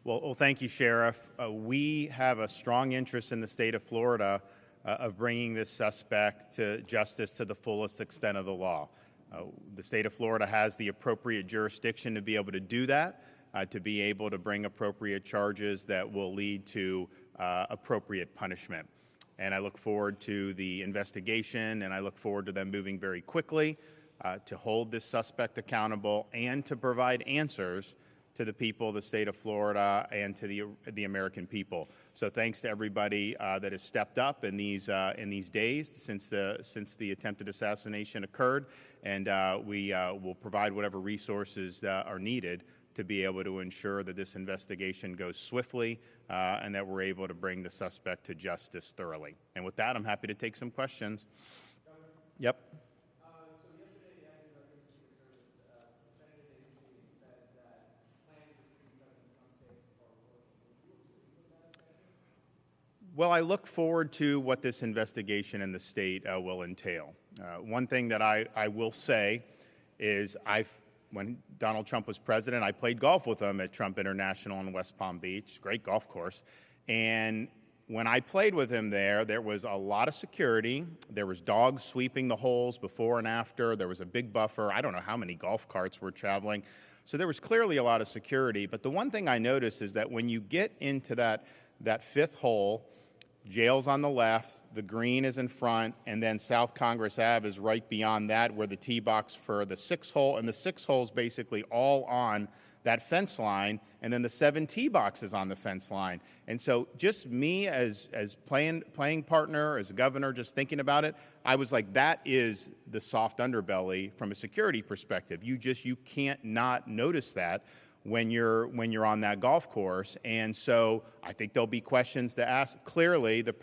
Well, thank you, Sheriff. We have a strong interest in the state of Florida of bringing this suspect to justice to the fullest extent of the law. The state of Florida has the appropriate jurisdiction to be able to do that, to be able to bring appropriate charges that will lead to appropriate punishment. And I look forward to the investigation, and I look forward to them moving very quickly to hold this suspect accountable and to provide answers to the people of the state of Florida and to the American people. So thanks to everybody that has stepped up in these days since the attempted assassination occurred, and we will provide whatever resources are needed to be able to ensure that this investigation goes swiftly and that we're able to bring the suspect to justice thoroughly. And with that, I'm happy to take some questions. Yep. Well, I look forward to what this investigation in the state will entail. One thing that I will say is when Donald Trump was president, I played golf with him at Trump International in West Palm Beach, great golf course. And when I played with him there was a lot of security. There was dogs sweeping the holes before and after. There was a big buffer. I don't know how many golf carts were traveling. So there was clearly a lot of security. But the one thing I noticed is that when you get into that fifth hole, jail's on the left, the green is in front, and then South Congress Ave is right beyond that where the tee box for the sixth hole, and the sixth hole is basically all on that fence line, and then the 7 tee boxes on the fence line. And so just me as playing partner, as a governor, just thinking about it, I was like, that is the soft underbelly from a security perspective. You can't not notice that when you're on that golf course. And so I think there'll be questions to ask. Clearly, the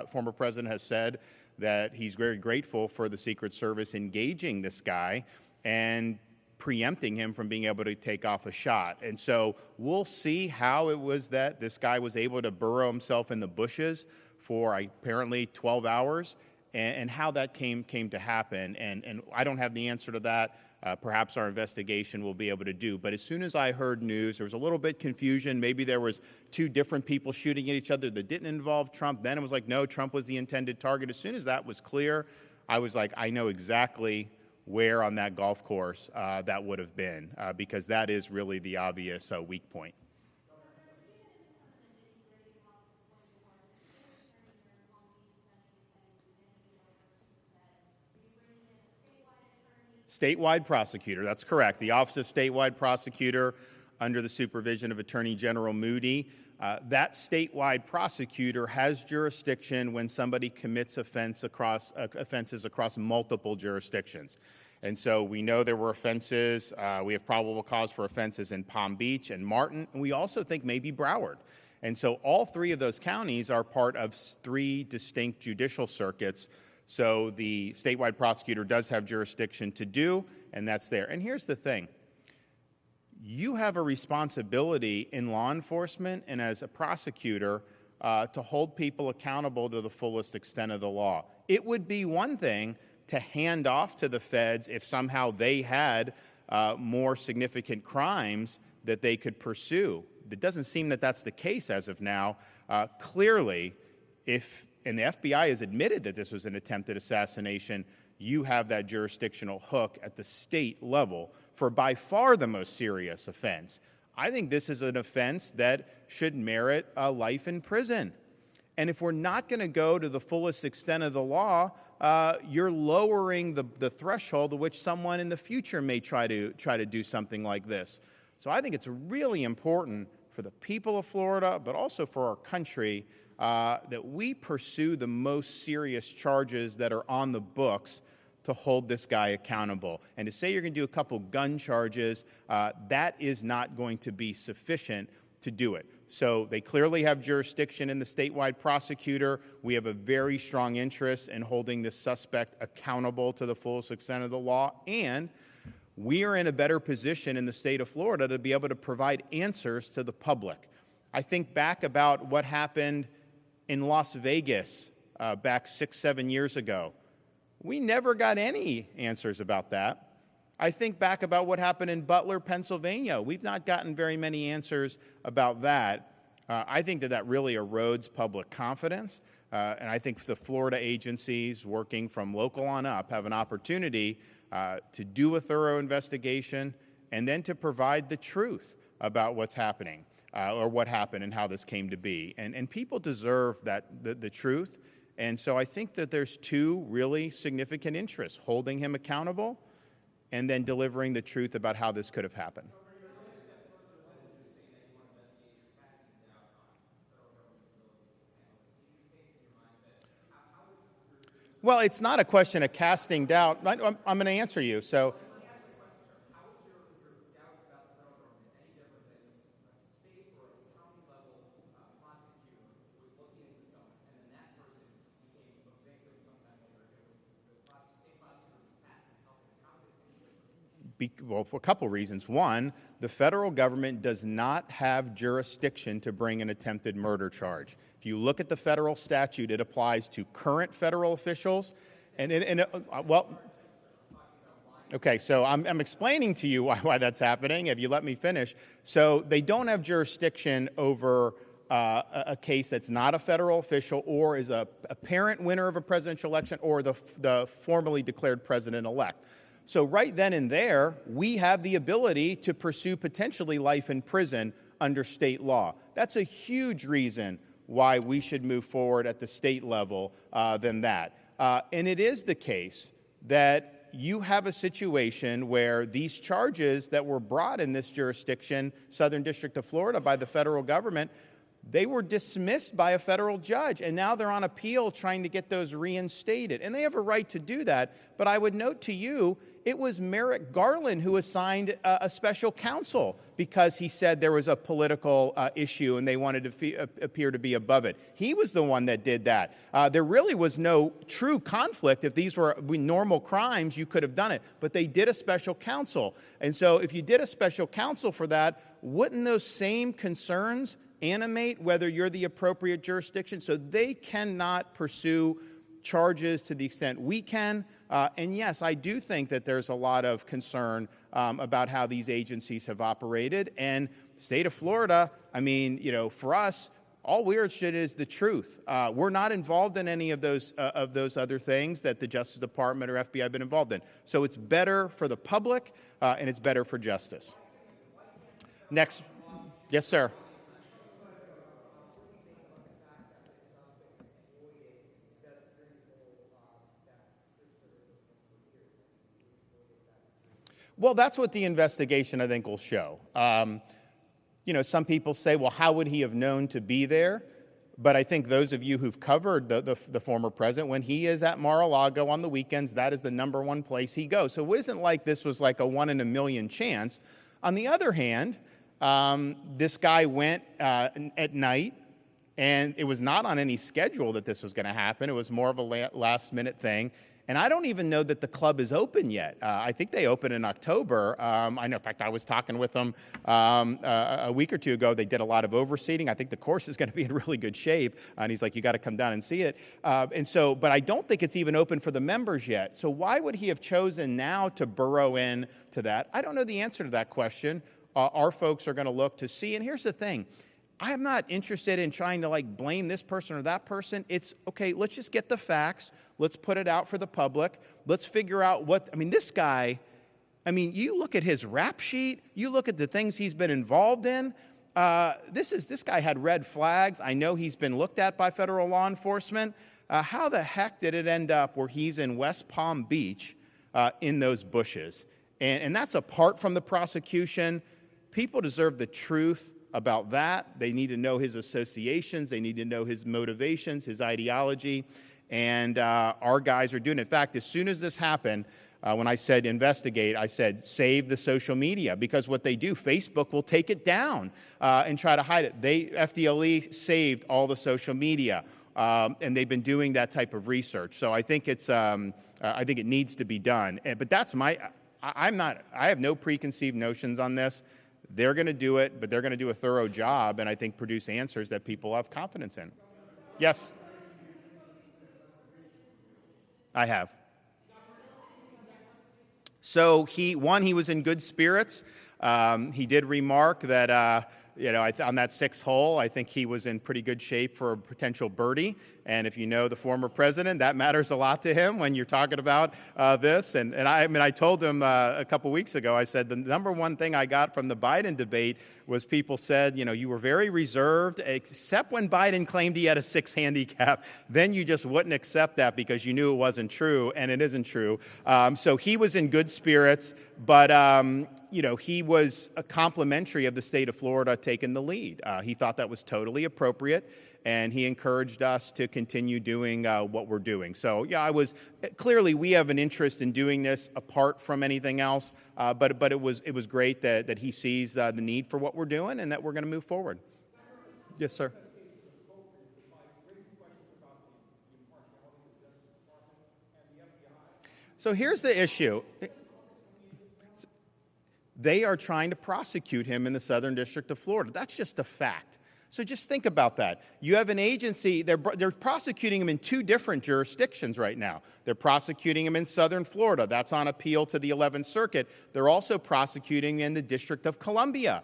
former president has said that he's very grateful for the Secret Service engaging this guy and preempting him from being able to take off a shot. And so we'll see how it was that this guy was able to burrow himself in the bushes for apparently 12 hours and how that came to happen. And I don't have the answer to that. Perhaps our investigation will be able to do. But as soon as I heard news, there was a little bit confusion. Maybe there was 2 different people shooting at each other that didn't involve Trump. Then it was like, no, Trump was the intended target. As soon as that was clear, I was like, I know exactly where on that golf course that would have been, because that is really the obvious weak point. Statewide Prosecutor, that's correct. The Office of Statewide Prosecutor, under the supervision of Attorney General Moody. That statewide prosecutor has jurisdiction when somebody commits offenses across multiple jurisdictions. And so we know there were offenses. We have probable cause for offenses in Palm Beach and Martin, and we also think maybe Broward. And so all 3 of those counties are part of 3 distinct judicial circuits. So the statewide prosecutor does have jurisdiction to do, and that's there. And here's the thing. You have a responsibility in law enforcement and as a prosecutor to hold people accountable to the fullest extent of the law. It would be one thing to hand off to the feds if somehow they had more significant crimes that they could pursue. It doesn't seem that that's the case as of now. Clearly, and the FBI has admitted that this was an attempted assassination, you have that jurisdictional hook at the state level for by far the most serious offense. I think this is an offense that should merit a life in prison. And if we're not going to go to the fullest extent of the law, you're lowering the threshold to which someone in the future may try to do something like this. So I think it's really important for the people of Florida, but also for our country, that we pursue the most serious charges that are on the books to hold this guy accountable. And to say you're going to do a couple gun charges, that is not going to be sufficient to do it. So they clearly have jurisdiction in the statewide prosecutor. We have a very strong interest in holding this suspect accountable to the fullest extent of the law. And we are in a better position in the state of Florida to be able to provide answers to the public. I think back about what happened in Las Vegas back 6-7 years ago. We never got any answers about that. I think back about what happened in Butler, Pennsylvania. We've not gotten very many answers about that. I think that really erodes public confidence, and I think the Florida agencies working from local on up have an opportunity to do a thorough investigation and then to provide the truth about what's happening or what happened and how this came to be. And people deserve the truth. And so I think that there's two really significant interests: holding him accountable and then delivering the truth about how this could have happened. Well, it's not a question of casting doubt. I'm going to answer you. So, well, for a couple reasons. One, the federal government does not have jurisdiction to bring an attempted murder charge. If you look at the federal statute, it applies to current federal officials. Okay, so I'm explaining to you why that's happening, if you let me finish. So they don't have jurisdiction over a case that's not a federal official or is a apparent winner of a presidential election or the formally declared president-elect. So right then and there, we have the ability to pursue potentially life in prison under state law. That's a huge reason why we should move forward at the state level than that. And it is the case that you have a situation where these charges that were brought in this jurisdiction, Southern District of Florida, by the federal government, they were dismissed by a federal judge, and now they're on appeal trying to get those reinstated. And they have a right to do that, but I would note to you, it was Merrick Garland who assigned a special counsel because he said there was a political issue and they wanted to appear to be above it. He was the one that did that. There really was no true conflict. If these were normal crimes, you could have done it. But they did a special counsel. And so if you did a special counsel for that, wouldn't those same concerns animate whether you're the appropriate jurisdiction? So they cannot pursue charges to the extent we can. And yes, I do think that there's a lot of concern about how these agencies have operated. And the state of Florida, I mean, for us, all we're interested in is the truth. We're not involved in any of those other things that the Justice Department or FBI have been involved in. So it's better for the public and it's better for justice. Next. Yes, sir. Well, that's what the investigation, I think, will show. Some people say, well, how would he have known to be there? But I think those of you who've covered the former president, when he is at Mar-a-Lago on the weekends, that is the number one place he goes. So it isn't like this was like a 1 in a million chance. On the other hand, this guy went at night, and it was not on any schedule that this was going to happen. It was more of a last-minute thing. And I don't even know that the club is open yet. I think they open in October. I know, in fact, I was talking with them a week or two ago. They did a lot of overseating. I think the course is going to be in really good shape. And he's like, you got to come down and see it. But I don't think it's even open for the members yet. So why would he have chosen now to burrow in to that? I don't know the answer to that question. Our folks are going to look to see. And here's the thing. I'm not interested in trying to blame this person or that person. It's, okay, let's just get the facts. Let's put it out for the public. Let's figure out this guy, you look at his rap sheet, you look at the things he's been involved in. This guy had red flags. I know he's been looked at by federal law enforcement. How the heck did it end up where he's in West Palm Beach in those bushes? And that's apart from the prosecution. People deserve the truth about that. They need to know his associations. They need to know his motivations, his ideology. And our guys are doing it. In fact, as soon as this happened, when I said investigate, I said save the social media, because what they do, Facebook will take it down and try to hide it. FDLE saved all the social media, and they've been doing that type of research. So I think I think it needs to be done. But that's I have no preconceived notions on this. They're going to do it, but they're going to do a thorough job, and I think produce answers that people have confidence in. Yes. I have. So he was in good spirits. He did remark that, on that sixth hole, I think he was in pretty good shape for a potential birdie. And if you know the former president, that matters a lot to him when you're talking about this. And I told him a couple weeks ago, I said, the number one thing I got from the Biden debate was people said, you were very reserved, except when Biden claimed he had a 6 handicap. Then you just wouldn't accept that because you knew it wasn't true, and it isn't true. So he was in good spirits, but he was a complimentary of the state of Florida taking the lead. He thought that was totally appropriate, and he encouraged us to continue doing what we're doing. So, clearly we have an interest in doing this apart from anything else, but it was great that he sees the need for what we're doing and that we're going to move forward. Yes, sir. So here's the issue. They are trying to prosecute him in the Southern District of Florida. That's just a fact. So just think about that. You have an agency, they're prosecuting him in 2 different jurisdictions right now. They're prosecuting him in Southern Florida. That's on appeal to the 11th Circuit. They're also prosecuting in the District of Columbia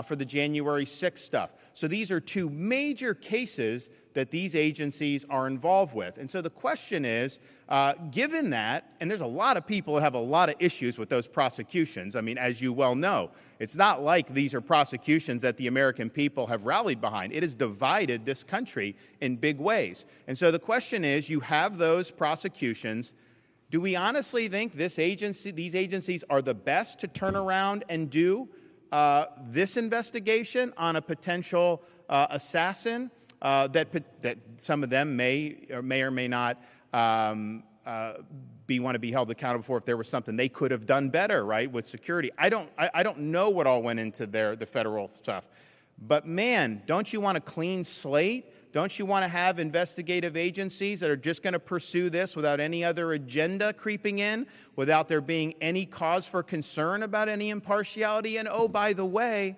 for the January 6th stuff. So these are 2 major cases that these agencies are involved with. And so the question is, given that, and there's a lot of people that have a lot of issues with those prosecutions, as you well know, it's not like these are prosecutions that the American people have rallied behind. It has divided this country in big ways. And so the question is, you have those prosecutions. Do we honestly think these agencies are the best to turn around and do this investigation on a potential assassin that some of them may or may not want to be held accountable for if there was something they could have done better, right, with security? I don't know what all went into the federal stuff. But man, don't you want a clean slate? Don't you want to have investigative agencies that are just going to pursue this without any other agenda creeping in, without there being any cause for concern about any impartiality? And oh, by the way,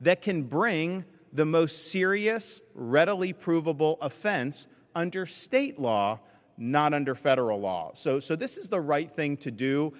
that can bring the most serious, readily provable offense under state law, not under federal law. So this is the right thing to do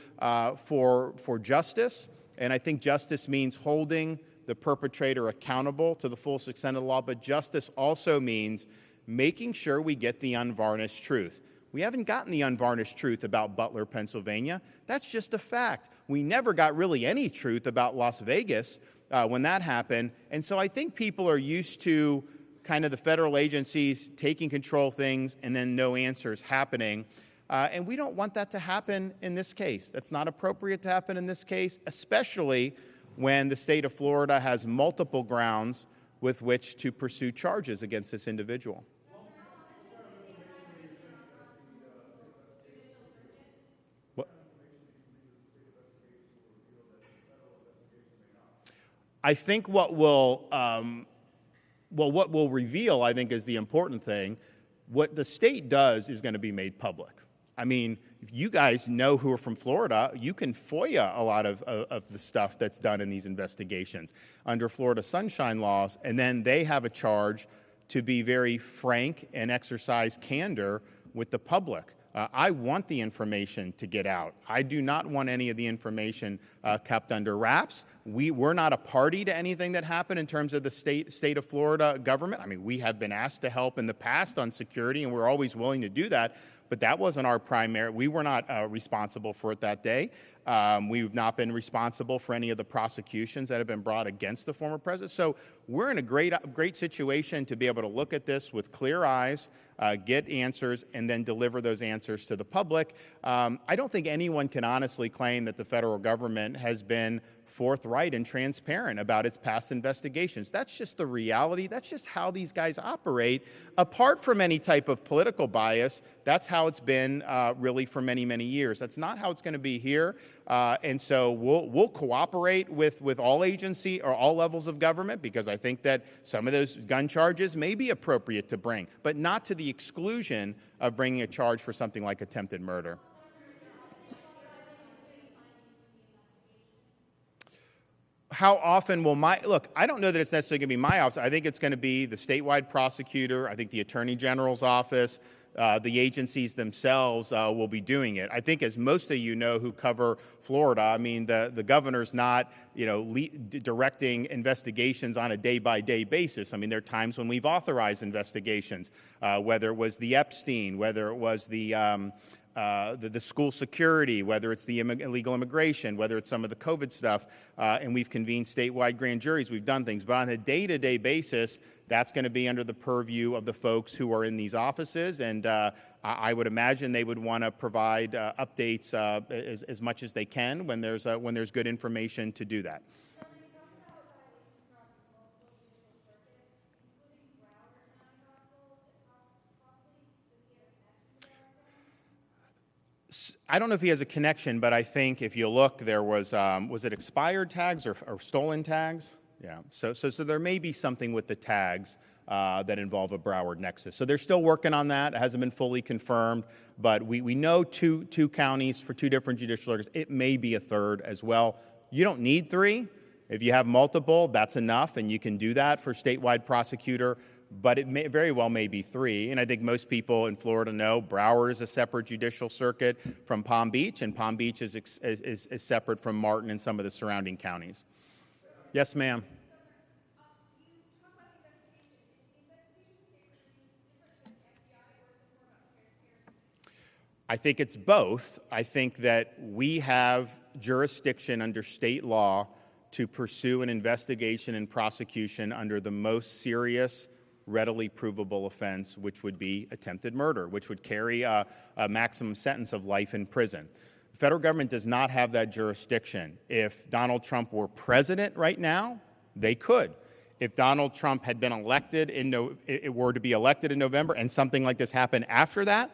for justice, and I think justice means holding the perpetrator accountable to the full extent of the law, but justice also means making sure we get the unvarnished truth. We haven't gotten the unvarnished truth about Butler, Pennsylvania. That's just a fact. We never got really any truth about Las Vegas when that happened, and so I think people are used to kind of the federal agencies taking control of things and then no answers happening. And we don't want that to happen in this case. That's not appropriate to happen in this case, especially when the state of Florida has multiple grounds with which to pursue charges against this individual. I think what will reveal, I think, is the important thing. What the state does is going to be made public. If you guys know who are from Florida, you can FOIA a lot of the stuff that's done in these investigations under Florida sunshine laws, and then they have a charge to be very frank and exercise candor with the public. I want the information to get out. I do not want any of the information kept under wraps. We're not a party to anything that happened in terms of the state of Florida government. We have been asked to help in the past on security, and we're always willing to do that. But that wasn't our primary. We were not responsible for it that day. We've not been responsible for any of the prosecutions that have been brought against the former president. So we're in a great situation to be able to look at this with clear eyes, get answers, and then deliver those answers to the public. I don't think anyone can honestly claim that the federal government has been forthright and transparent about its past investigations. That's just the reality. That's just how these guys operate. Apart from any type of political bias, that's how it's been really for many, many years. That's not how it's going to be here. And so we'll cooperate with all agency or all levels of government, because I think that some of those gun charges may be appropriate to bring, but not to the exclusion of bringing a charge for something like attempted murder. How often will look, I don't know that it's necessarily going to be my office. I think it's going to be the statewide prosecutor. I think the Attorney General's office, the agencies themselves will be doing it. I think, as most of you know who cover Florida, I mean, the governor's not, directing investigations on a day-by-day basis. I mean, there are times when we've authorized investigations, whether it was the Epstein, whether it was the school security, whether it's the illegal immigration, whether it's some of the COVID stuff, and we've convened statewide grand juries, we've done things. But on a day-to-day basis, that's going to be under the purview of the folks who are in these offices, and I would imagine they would want to provide updates as much as they can when there's good information to do that. I don't know if he has a connection, but I think if you look, there was it expired tags or stolen tags? Yeah. So there may be something with the tags that involve a Broward nexus. So they're still working on that. It hasn't been fully confirmed, but we know two counties for two different judicial orders. It may be a third as well. You don't need three. If you have multiple, that's enough, and you can do that for statewide prosecutor. But it may very well may be three. And I think most people in Florida know Broward is a separate judicial circuit from Palm Beach, and Palm Beach is separate from Martin and some of the surrounding counties. Yes, ma'am. I think it's both. I think that we have jurisdiction under state law to pursue an investigation and prosecution under the most serious, readily provable offense, which would be attempted murder, which would carry a maximum sentence of life in prison. The federal government does not have that jurisdiction. If Donald Trump were president right now, they could. If Donald Trump had been elected were to be elected in November and something like this happened after that,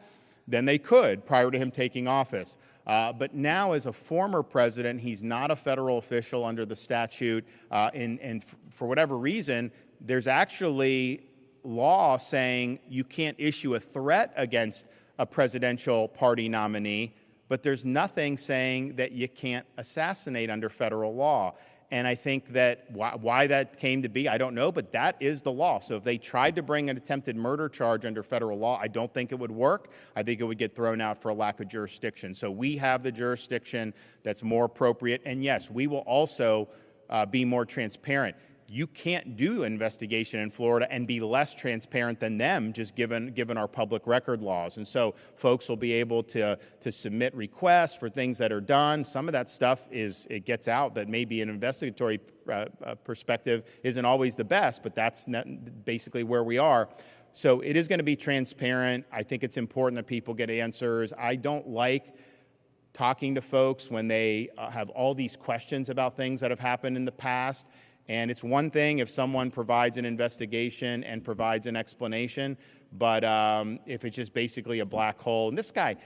then they could, prior to him taking office. But now, as a former president, he's not a federal official under the statute, and for whatever reason, there's actually law saying you can't issue a threat against a presidential party nominee, but there's nothing saying that you can't assassinate under federal law. And I think that why that came to be, I don't know, but that is the law. So if they tried to bring an attempted murder charge under federal law, I don't think it would work. I think it would get thrown out for a lack of jurisdiction. So we have the jurisdiction that's more appropriate. And yes, we will also be more transparent. You can't do investigation in Florida and be less transparent than them, just given our public record laws. And so folks will be able to submit requests for things that are done. Some of that stuff it gets out that maybe an investigatory perspective isn't always the best, but that's basically where we are. So it is going to be transparent. I think it's important that people get answers. I don't like talking to folks when they have all these questions about things that have happened in the past. And it's one thing if someone provides an investigation and provides an explanation, but if it's just basically a black hole. And this guy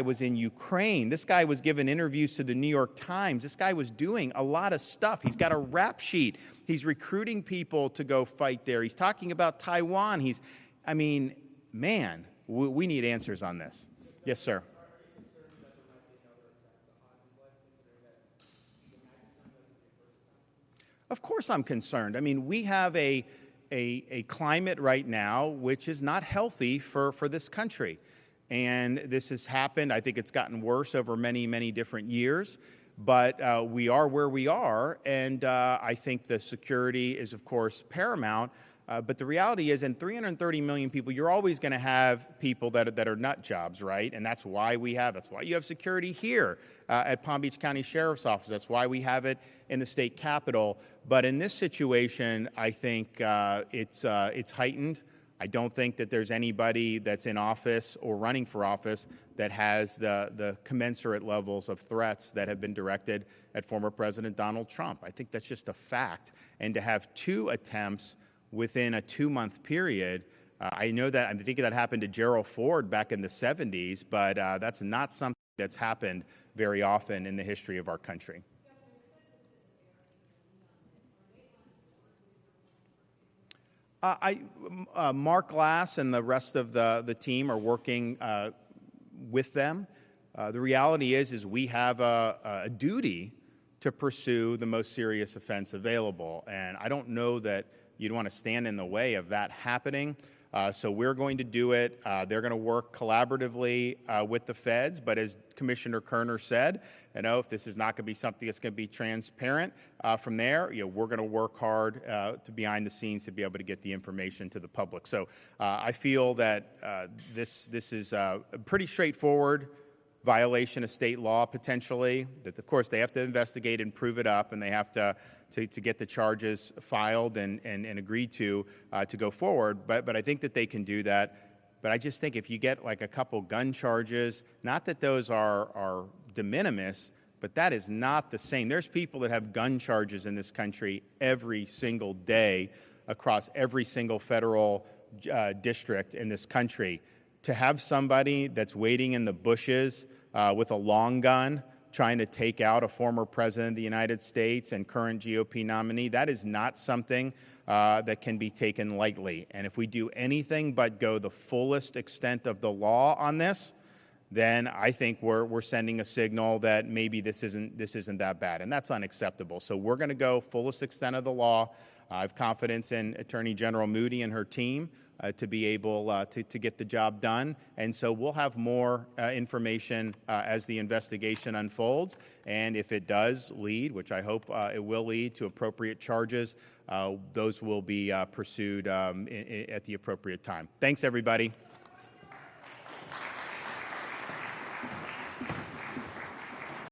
was in Ukraine. This guy was giving interviews to the New York Times. This guy was doing a lot of stuff. He's got a rap sheet. He's recruiting people to go fight there. He's talking about Taiwan. We need answers on this. Yes, sir. Of course I'm concerned. I mean, we have a climate right now which is not healthy for this country. And this has happened. I think it's gotten worse over many, many different years. But we are where we are. And I think the security is, of course, paramount. But the reality is, in 330 million people, you're always going to have people that are nut jobs, right? And that's why you have security here at Palm Beach County Sheriff's Office. That's why we have it in the state capitol. But in this situation, I think it's heightened. I don't think that there's anybody that's in office or running for office that has the commensurate levels of threats that have been directed at former President Donald Trump. I think that's just a fact. And to have two attempts within a 2-month period, I think that happened to Gerald Ford back in the 70s, but that's not something that's happened very often in the history of our country. Mark Glass and the rest of the team are working with them. The reality is we have a duty to pursue the most serious offense available, and I don't know that you'd want to stand in the way of that happening. So we're going to do it. They're going to work collaboratively with the feds. But as Commissioner Kerner said, if this is not going to be something that's going to be transparent from there, we're going to work hard to behind the scenes to be able to get the information to the public. So I feel that this is a pretty straightforward violation of state law, potentially. That, of course, they have to investigate and prove it up, and they have to get the charges filed and agreed to go forward. But I think that they can do that. But I just think if you get like a couple gun charges, not that those are de minimis, but that is not the same. There's people that have gun charges in this country every single day across every single federal district in this country. To have somebody that's waiting in the bushes with a long gun trying to take out a former president of the United States and current GOP nominee, that is not something that can be taken lightly. And if we do anything but go the fullest extent of the law on this, then I think we're sending a signal that maybe this isn't that bad, and that's unacceptable. So we're going to go fullest extent of the law. I have confidence in Attorney General Moody and her team to be able to get the job done. And so we'll have more information as the investigation unfolds. And if it does lead, which I hope it will lead, to appropriate charges, those will be pursued at the appropriate time. Thanks, everybody.